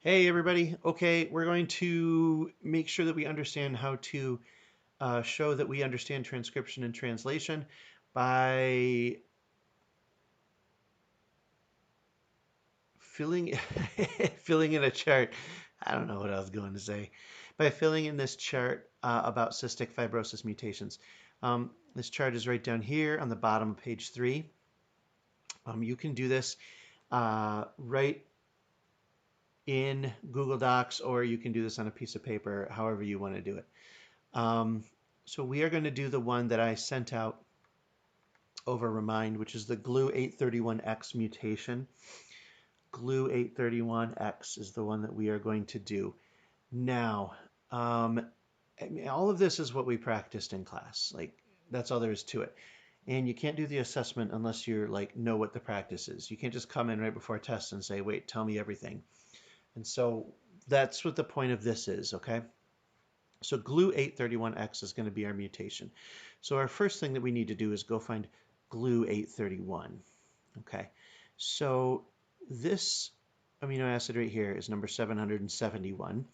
Hey everybody. Okay, we're going to make sure that we understand how to show that we understand transcription and translation by filling filling in a chart. I don't know what I was going to say. By filling in this chart about cystic fibrosis mutations. This chart is right down here on the bottom of page 3. You can do this right in Google Docs, or you can do this on a piece of paper, however you want to do it. Um, so we are going to do the one that I sent out over Remind, which is the GLU831X mutation. GLU831X is the one that we are going to do. Now, I mean, all of this is what we practiced in class. Like, that's all there is to it. And you can't do the assessment unless you're like know what the practice is. You can't just come in right before a test and say, wait, tell me everything. And so that's what the point of this is, okay? So GLU831X is going to be our mutation. So our first thing that we need to do is go find GLU831. Okay, so this amino acid right here is number 771.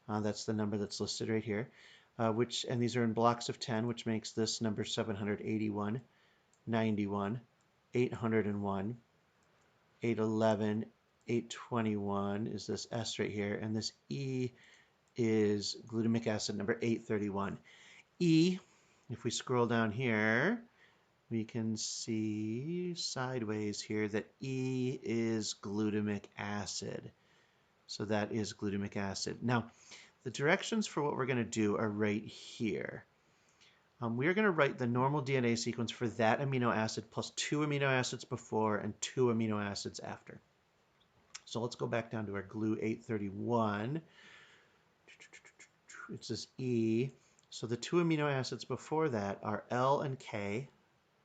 That's the number that's listed right here, and these are in blocks of 10, which makes this number 781, 91, 801, 811, 821 is this S right here, and this E is glutamic acid number 831. E, if we scroll down here, we can see sideways here that E is glutamic acid. So that is glutamic acid. Now, the directions for what we're going to do are right here. We are going to write the normal DNA sequence for that amino acid plus 2 amino acids before and 2 amino acids after. So let's go back down to our GLU831. It's this E. So the 2 amino acids before that are L and K.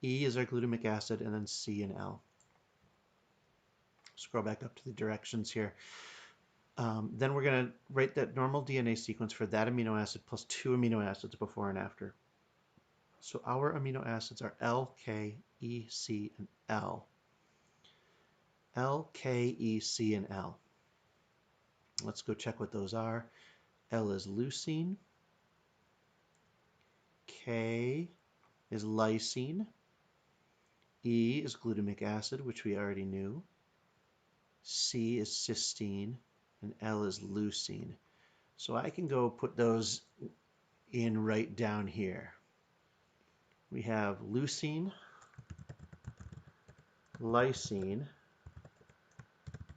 E is our glutamic acid, and then C and L. Scroll back up to the directions here. Then we're going to write that normal DNA sequence for that amino acid plus 2 amino acids before and after. So our amino acids are L, K, E, C, and L. L, K, E, C, and L. Let's go check what those are. L is leucine. K is lysine. E is glutamic acid, which we already knew. C is cysteine, and L is leucine. So I can go put those in right down here. We have leucine, lysine,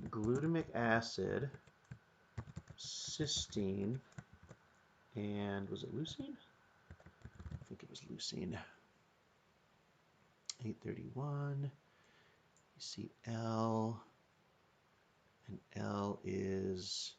glutamic acid, cysteine, and was it leucine? I think it was leucine. 831. You see L, and L is,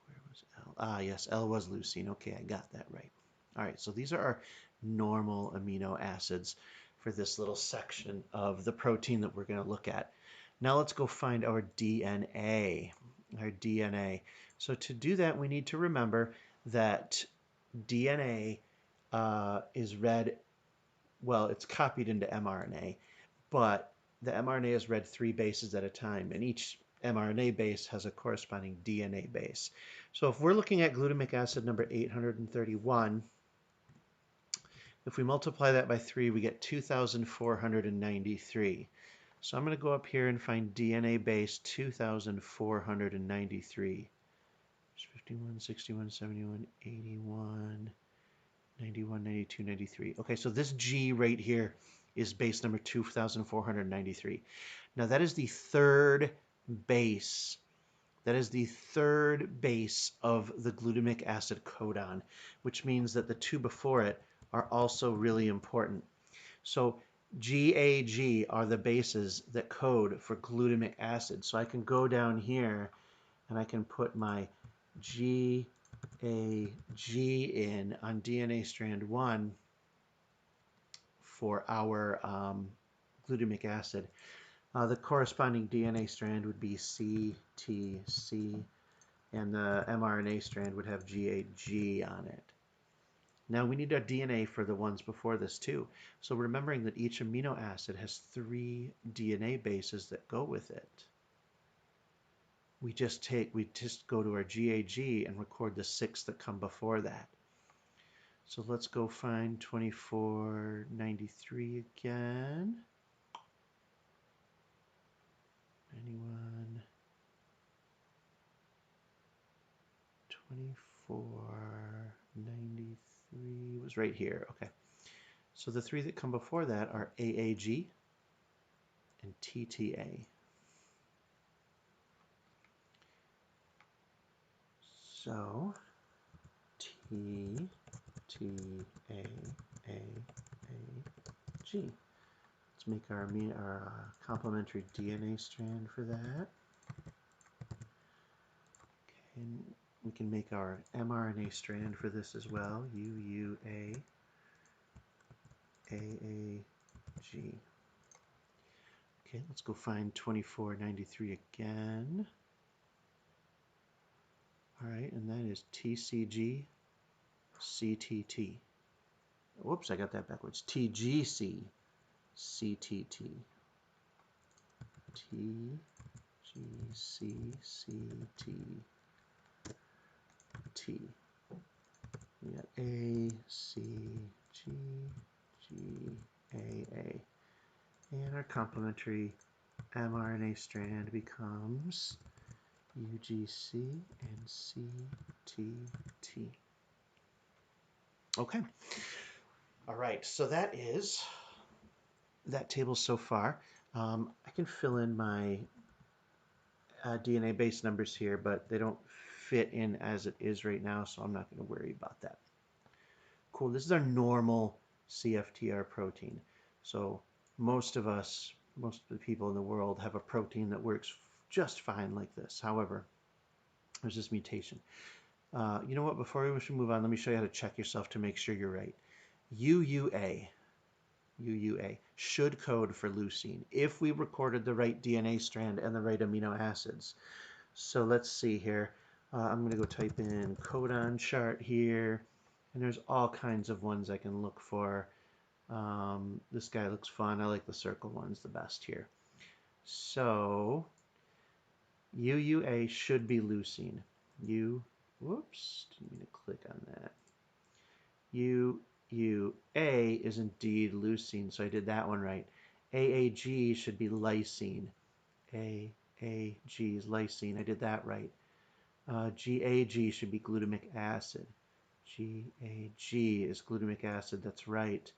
where was L? Ah, yes, L was leucine. Okay, I got that right. All right, so these are our normal amino acids for this little section of the protein that we're going to look at. Now let's go find our DNA. Our DNA. So to do that, we need to remember that DNA is read, well, it's copied into mRNA, but the mRNA is read 3 bases at a time, and each mRNA base has a corresponding DNA base. So if we're looking at glutamic acid number 831, if we multiply that by 3, we get 2,493. So I'm going to go up here and find DNA base 2,493. 51, 61, 71, 81, 91, 92, 93. Okay, so this G right here is base number 2,493. Now that is the third base. That is the third base of the glutamic acid codon, which means that the 2 before it are also really important. So GAG are the bases that code for glutamic acid. So I can go down here and I can put my GAG in on DNA strand 1 for our glutamic acid. The corresponding DNA strand would be CTC, and the mRNA strand would have GAG on it. Now we need our DNA for the ones before this too. So remembering that each amino acid has 3 DNA bases that go with it. we just go to our GAG and record the 6 that come before that. So let's go find 2493 again. Anyone? 2493 was right here. Okay. So the 3 that come before that are AAG and TTA. So T, T, A, G. Let's make our complementary DNA strand for that. Okay, and we can make our mRNA strand for this as well. UUA, AAG. Okay, let's go find 2493 again. All right, and that is TCG, CTT. Whoops, I got that backwards. TGC, CTT. TGC, CTT. We got A, C, G, G, A. And our complementary mRNA strand becomes UGC and CTT. Okay. All right, so that is that table so far. I can fill in my DNA base numbers here, but they don't fit in as it is right now, so I'm not going to worry about that. Cool, this is our normal CFTR protein. So most of the people in the world have a protein that works just fine like this. However, there's this mutation. You know what, before we should move on, let me show you how to check yourself to make sure you're right. UUA should code for leucine if we recorded the right DNA strand and the right amino acids. So let's see here. I'm going to go type in codon chart here, and there's all kinds of ones I can look for. This guy looks fun. I like the circle ones the best here. So UUA should be leucine. Whoops, didn't mean to click on that. UUA is indeed leucine, so I did that one right. AAG should be lysine. AAG is lysine. I did that right. GAG should be glutamic acid. GAG is glutamic acid. That's right.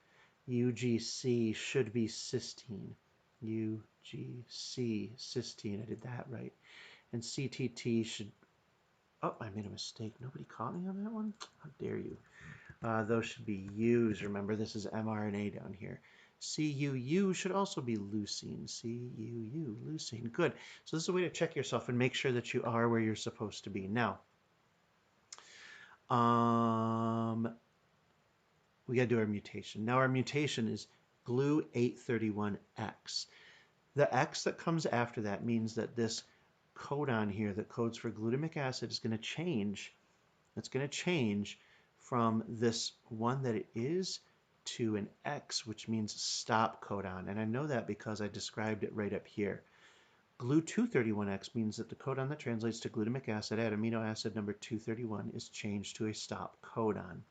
UGC should be cysteine. UGC, cysteine. I did that right. And CTT should... Oh, I made a mistake. Nobody caught me on that one? How dare you? Those should be U's. Remember, this is mRNA down here. CUU should also be leucine. CUU, leucine. Good. So this is a way to check yourself and make sure that you are where you're supposed to be. Now, we got to do our mutation. Now, our mutation is GLU831X. The X that comes after that means that this codon here that codes for glutamic acid is going to change. It's going to change from this one that it is to an X, which means stop codon. And I know that because I described it right up here. GLU231X means that the codon that translates to glutamic acid at amino acid number 231 is changed to a stop codon.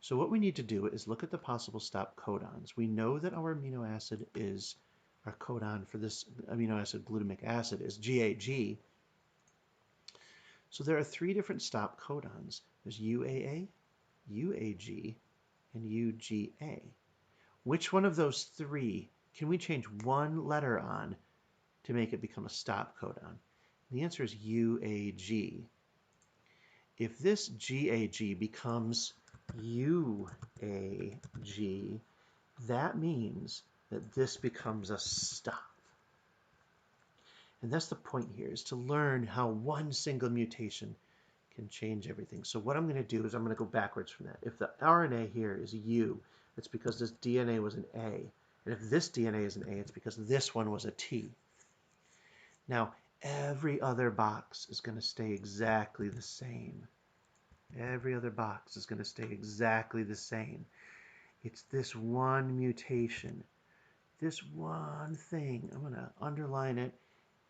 So what we need to do is look at the possible stop codons. We know that our amino acid is, our codon for this amino acid glutamic acid is GAG. So there are 3 different stop codons. There's UAA, UAG, and UGA. Which one of those 3 can we change one letter on to make it become a stop codon? The answer is UAG. If this GAG becomes UAG, that means that this becomes a stop. And that's the point here, is to learn how one single mutation can change everything. So what I'm going to do is I'm going to go backwards from that. If the RNA here is U, it's because this DNA was an A. And if this DNA is an A, it's because this one was a T. Now, every other box is going to stay exactly the same. Every other box is going to stay exactly the same. It's this one mutation, this one thing. I'm going to underline it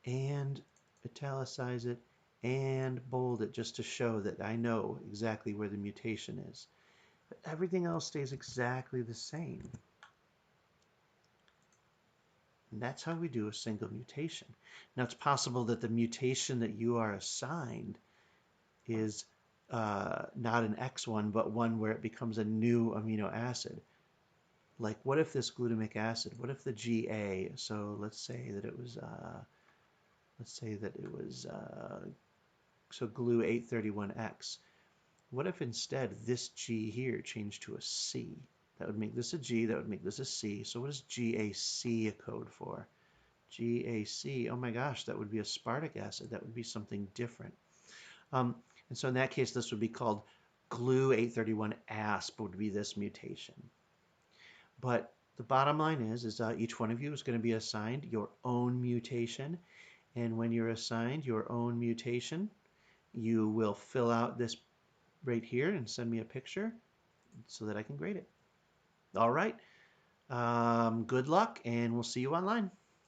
and italicize it, and bold it just to show that I know exactly where the mutation is. But everything else stays exactly the same. And that's how we do a single mutation. Now, it's possible that the mutation that you are assigned is not an X one, but one where it becomes a new amino acid. Like, what if this glutamic acid, what if the GA, so let's say that it was, so glue 831X. What if instead this G here changed to a C? That would make this a G, that would make this a C. So what is GAC a code for? GAC, oh my gosh, that would be aspartic acid. That would be something different. And so in that case, this would be called glue 831 asp would be this mutation. But the bottom line is each one of you is going to be assigned your own mutation. And when you're assigned your own mutation, you will fill out this right here and send me a picture so that I can grade it. All right. Good luck, and we'll see you online.